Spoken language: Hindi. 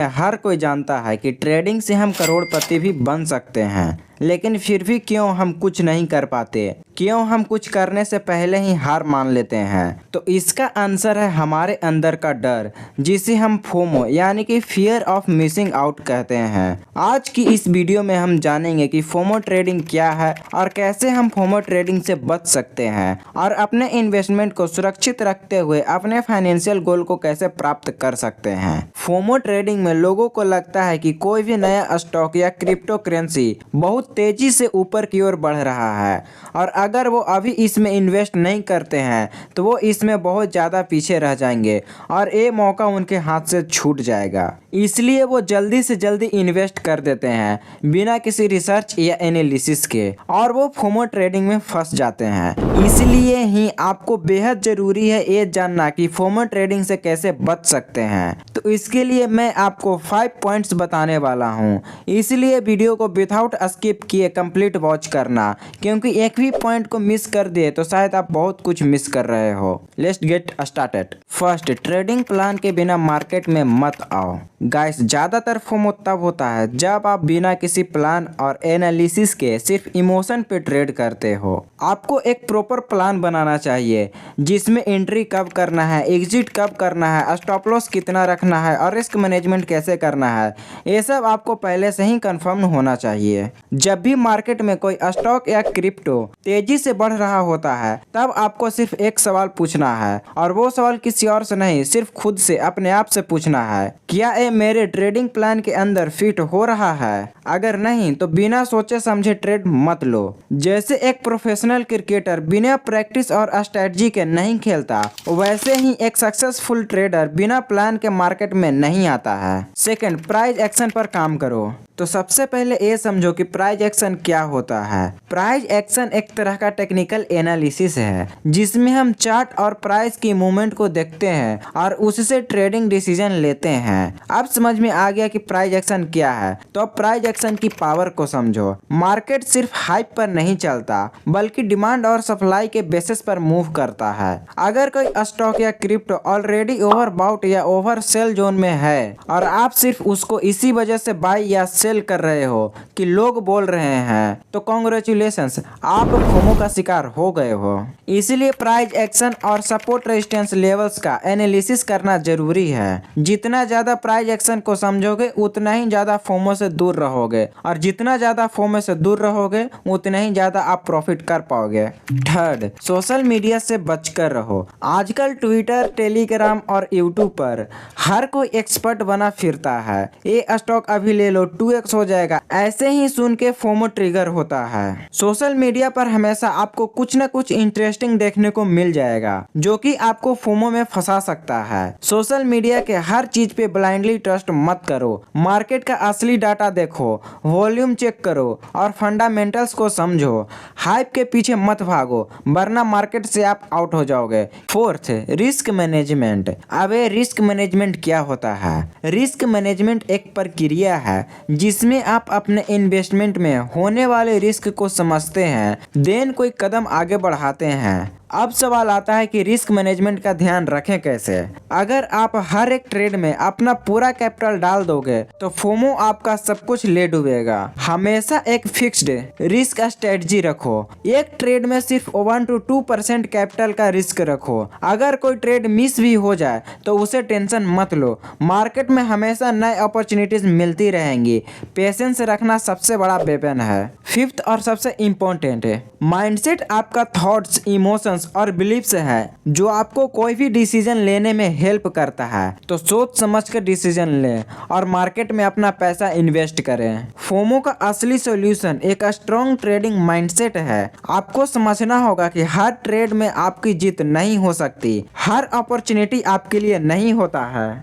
हर कोई जानता है कि ट्रेडिंग से हम करोड़पति भी बन सकते हैं, लेकिन फिर भी क्यों हम कुछ नहीं कर पाते? क्यों हम कुछ करने से पहले ही हार मान लेते हैं? तो इसका आंसर है हमारे अंदर का डर, जिसे हम फोमो यानी कि फियर ऑफ मिसिंग आउट कहते हैं। आज की इस वीडियो में हम जानेंगे कि फोमो ट्रेडिंग क्या है और कैसे हम फोमो ट्रेडिंग से बच सकते हैं और अपने इन्वेस्टमेंट को सुरक्षित रखते हुए अपने फाइनेंशियल गोल को कैसे प्राप्त कर सकते हैं। फोमो ट्रेडिंग में लोगों को लगता है कि कोई भी नया स्टॉक या क्रिप्टो करेंसी बहुत तेजी से ऊपर की ओर बढ़ रहा है और अगर वो अभी इसमें इन्वेस्ट नहीं करते हैं तो वो इसमें बहुत ज़्यादा पीछे रह जाएंगे और ये मौका उनके हाथ से छूट जाएगा। इसलिए वो जल्दी से जल्दी इन्वेस्ट कर देते हैं बिना किसी रिसर्च या एनालिसिस के और वो फोमो ट्रेडिंग में फंस जाते हैं। इसलिए ही आपको बेहद ज़रूरी है ये जानना कि फोमो ट्रेडिंग से कैसे बच सकते हैं। तो इसके लिए मैं आपको 5 पॉइंट्स बताने वाला हूँ, इसलिए वीडियो को विदाउट स्किप किए कंप्लीट वॉच करना, क्योंकि एक भी पॉइंट को मिस कर दिए तो शायद आप बहुत कुछ मिस कर रहे हो। Let's get started. First, trading plan के बिना मार्केट में मत आओ। गाइस, ज़्यादातर फोमो तब होता है जब आप बिना किसी प्लान और एनालिसिस के सिर्फ इमोशन पे ट्रेड करते हो। आपको एक प्रॉपर प्लान बनाना चाहिए जिसमें एंट्री कब करना है, एग्जिट कब करना है, स्टॉप लॉस कितना रखना है और रिस्क मैनेजमेंट कैसे करना है। ये सब आपको पहले से ही कंफर्म होना चाहिए। जब भी मार्केट में कोई स्टॉक या क्रिप्टो तेजी से बढ़ रहा होता है तब आपको सिर्फ एक सवाल पूछना है और वो सवाल किसी और से नहीं, सिर्फ खुद से अपने आप से पूछना है, क्या ये मेरे ट्रेडिंग प्लान के अंदर फिट हो रहा है? अगर नहीं तो बिना सोचे समझे ट्रेड मत लो। जैसे एक प्रोफेशनल क्रिकेटर बिना प्रैक्टिस और स्ट्रेटजी के नहीं खेलता, वैसे ही एक सक्सेसफुल ट्रेडर बिना प्लान के मार्केट में नहीं आता है। सेकंड, प्राइस एक्शन पर काम करो। तो सबसे पहले ये समझो कि प्राइस एक्शन क्या होता है। प्राइस एक्शन एक तरह का टेक्निकल एनालिसिस है जिसमें हम चार्ट और प्राइस की मूवमेंट को देखते हैं और उससे ट्रेडिंग डिसीजन लेते हैं। अब समझ में आ गया कि प्राइस एक्शन क्या है, तो अब प्राइस एक्शन की पावर को समझो। मार्केट सिर्फ हाइप पर नहीं चलता बल्कि डिमांड और सप्लाई के बेसिस पर मूव करता है। अगर कोई स्टॉक या क्रिप्टो ऑलरेडी ओवरबॉट या ओवर सेल जोन में है और आप सिर्फ उसको इसी वजह से बाय या सेल कर रहे हो कि लोग बोल रहे हैं, तो कांग्रेचुलेशंस, आप फोमो का शिकार हो गए हो। इसलिए प्राइस एक्शन और सपोर्ट रेजिस्टेंस लेवल्स का एनालिसिस करना जरूरी है। जितना ज्यादा प्राइस एक्शन को समझोगे उतना ही ज्यादा फोमो से दूर रहोगे और जितना ज्यादा फोमो से दूर रहोगे उतना ही ज्यादा आप प्रॉफिट कर पाओगे। थर्ड, सोशल मीडिया से बचकर रहो। आजकल ट्विटर, टेलीग्राम और यूट्यूब पर हर कोई एक्सपर्ट बना फिरता है। ये स्टॉक अभी ले लो 2x हो जाएगा, ऐसे ही सुन के फोमो ट्रिगर होता है। सोशल मीडिया पर हमेशा आपको कुछ न कुछ इंटरेस्टिंग देखने को मिल जाएगा जो कि आपको फोमो में फंसा सकता है। सोशल मीडिया के हर चीज पे ब्लाइंडली ट्रस्ट मत करो। मार्केट का असली डाटा देखो, वॉल्यूम चेक करो और फंडामेंटल्स को समझो। हाइप के पीछे मत भागो वरना मार्केट से आप आउट हो जाओगे। Fourth, risk management. अब रिस्क मैनेजमेंट क्या होता है? रिस्क मैनेजमेंट एक प्रक्रिया है जिसमें आप अपने इन्वेस्टमेंट में होने वाले रिस्क को समझते हैं, देन कोई कदम आगे बढ़ाते हैं। अब सवाल आता है कि रिस्क मैनेजमेंट का ध्यान रखें कैसे। अगर आप हर एक ट्रेड में अपना पूरा कैपिटल डाल दोगे तो फोमो आपका सब कुछ ले डूबेगा। हमेशा एक फिक्स्ड रिस्क स्ट्रेटजी रखो। एक ट्रेड में सिर्फ 1 to 2% कैपिटल का रिस्क रखो। अगर कोई ट्रेड मिस भी हो जाए तो उसे टेंशन मत लो, मार्केट में हमेशा नए अपॉर्चुनिटीज मिलती रहेंगी। पेशेंस रखना सबसे बड़ा वेपन है। फिफ्थ और सबसे इम्पोर्टेंट है, माइंडसेट आपका थॉट्स, इमोशंस और बिलीफ्स है जो आपको कोई भी डिसीजन लेने में हेल्प करता है। तो सोच समझ कर डिसीजन लें और मार्केट में अपना पैसा इन्वेस्ट करें। फोमो का असली सॉल्यूशन एक स्ट्रॉन्ग ट्रेडिंग माइंडसेट है। आपको समझना होगा कि हर ट्रेड में आपकी जीत नहीं हो सकती, हर अपॉर्चुनिटी आपके लिए नहीं होता है।